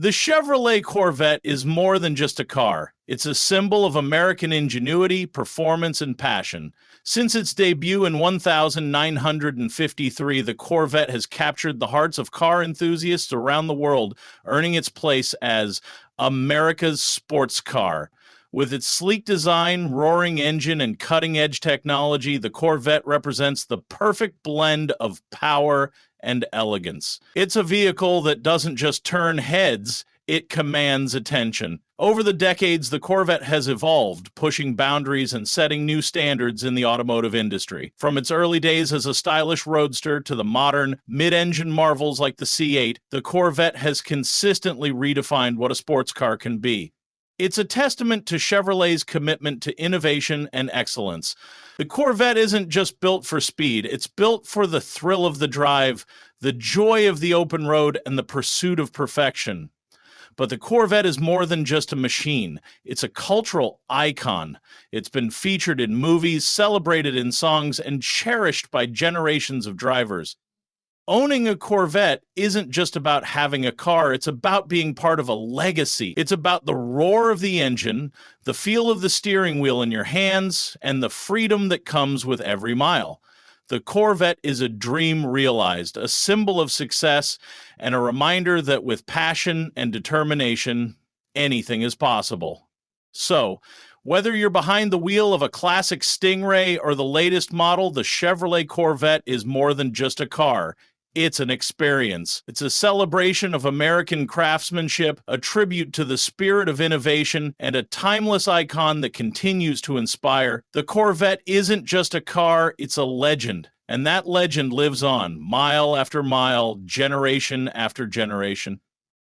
The Chevrolet Corvette is more than just a car. It's a symbol of American ingenuity, performance, and passion. Since its debut in 1953, the Corvette has captured the hearts of car enthusiasts around the world, earning its place as America's sports car. With its sleek design, roaring engine, and cutting-edge technology, the Corvette represents the perfect blend of power and elegance. It's a vehicle that doesn't just turn heads, it commands attention. Over the decades, the Corvette has evolved, pushing boundaries and setting new standards in the automotive industry. From its early days as a stylish roadster to the modern, mid-engine marvels like the C8, the Corvette has consistently redefined what a sports car can be. It's a testament to Chevrolet's commitment to innovation and excellence. The Corvette isn't just built for speed, it's built for the thrill of the drive, the joy of the open road, and the pursuit of perfection. But the Corvette is more than just a machine. It's a cultural icon. It's been featured in movies, celebrated in songs, and cherished by generations of drivers. Owning a Corvette isn't just about having a car, it's about being part of a legacy. It's about the roar of the engine, the feel of the steering wheel in your hands, and the freedom that comes with every mile. The Corvette is a dream realized, a symbol of success, and a reminder that with passion and determination, anything is possible. So, whether you're behind the wheel of a classic Stingray or the latest model, the Chevrolet Corvette is more than just a car. It's an experience. It's a celebration of American craftsmanship, a tribute to the spirit of innovation, and a timeless icon that continues to inspire. The Corvette isn't just a car, it's a legend. And that legend lives on, mile after mile, generation after generation.